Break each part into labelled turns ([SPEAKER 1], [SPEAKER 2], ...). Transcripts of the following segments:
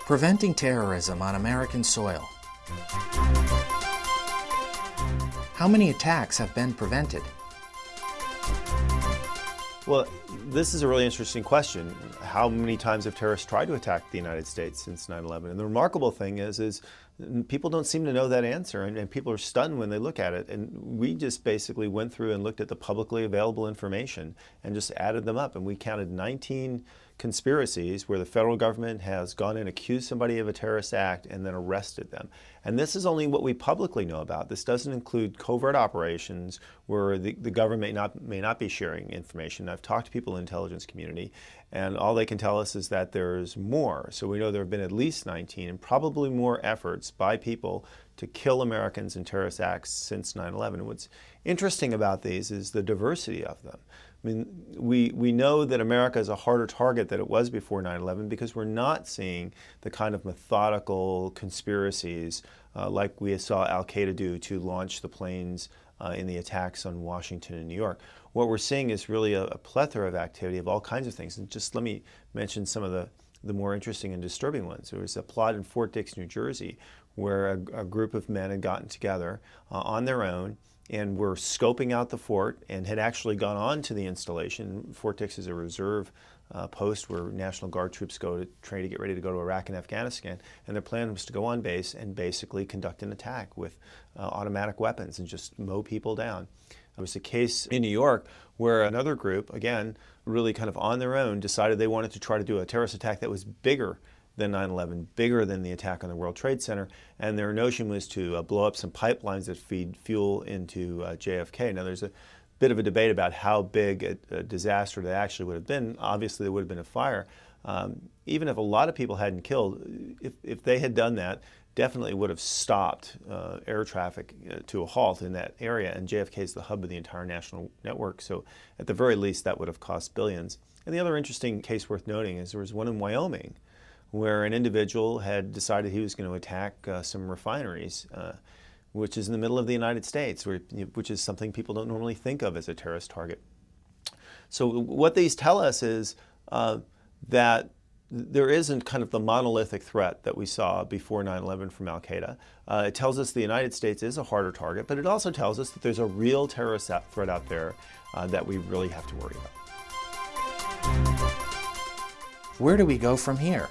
[SPEAKER 1] Preventing terrorism on American soil. How many attacks have been prevented?
[SPEAKER 2] Well, this is a really interesting question. How many times have terrorists tried to attack the United States since 9/11? And the remarkable thing is people don't seem to know that answer, and people are stunned when they look at it. And we just basically went through and looked at the publicly available information and just added them up, and we counted 19 conspiracies where the federal government has gone in, accused somebody of a terrorist act, and then arrested them. And this is only what we publicly know about. This doesn't include covert operations where the government may not be sharing information. I've talked to people in the intelligence community, and all they can tell us is that there's more. So we know there have been at least 19 and probably more efforts by people to kill Americans in terrorist acts since 9/11. And what's interesting about these is the diversity of them. I mean, we know that America is a harder target than it was before 9/11 because we're not seeing the kind of methodical conspiracies like we saw Al-Qaeda do to launch the planes in the attacks on Washington and New York. What we're seeing is really a plethora of activity of all kinds of things. And just let me mention some of the more interesting and disturbing ones. There was a plot in Fort Dix, New Jersey, where a group of men had gotten together on their own and were scoping out the fort and had actually gone on to the installation. Fort Dix is a reserve post where National Guard troops go to train to get ready to go to Iraq and Afghanistan. And their plan was to go on base and basically conduct an attack with automatic weapons and just mow people down. There was a case in New York where another group, again, really kind of on their own, decided they wanted to try to do a terrorist attack that was bigger than 9/11, bigger than the attack on the World Trade Center. And their notion was to blow up some pipelines that feed fuel into JFK. Now, there's a bit of a debate about how big a disaster that actually would have been. Obviously, there would have been a fire. Even if a lot of people hadn't killed, if they had done that, definitely would have stopped air traffic to a halt in that area. And JFK is the hub of the entire national network. So at the very least, that would have cost billions. And the other interesting case worth noting is there was one in Wyoming where an individual had decided he was going to attack some refineries, which is in the middle of the United States, which is something people don't normally think of as a terrorist target. So what these tell us is that there isn't kind of the monolithic threat that we saw before 9/11 from Al-Qaeda. It tells us the United States is a harder target, but it also tells us that there's a real terrorist threat out there that we really have to worry about.
[SPEAKER 1] Where do we go from here?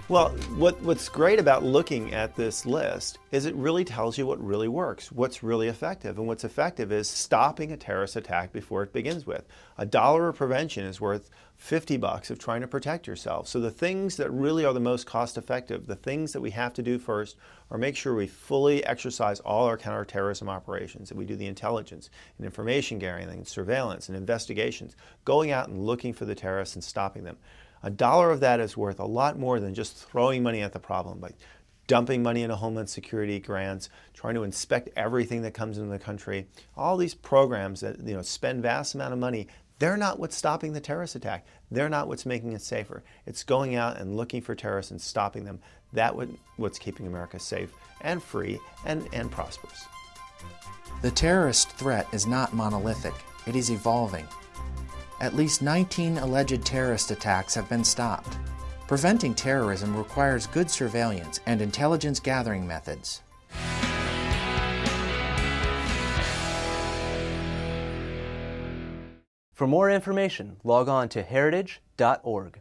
[SPEAKER 2] Well, what's great about looking at this list is it really tells you what really works, what's really effective. And what's effective is stopping a terrorist attack before it begins with. $1 of prevention is worth $50 of trying to protect yourself. So the things that really are the most cost effective, the things that we have to do first are make sure we fully exercise all our counterterrorism operations, that we do the intelligence and information gathering and surveillance and investigations, going out and looking for the terrorists and stopping them. $1 of that is worth a lot more than just throwing money at the problem, like dumping money into Homeland Security grants, trying to inspect everything that comes into the country. All these programs that spend vast amount of money, they're not what's stopping the terrorist attack. They're not what's making it safer. It's going out and looking for terrorists and stopping them. That's what's keeping America safe and free and prosperous.
[SPEAKER 1] The terrorist threat is not monolithic. It is evolving. At least 19 alleged terrorist attacks have been stopped. Preventing terrorism requires good surveillance and intelligence gathering methods.
[SPEAKER 3] For more information, log on to heritage.org.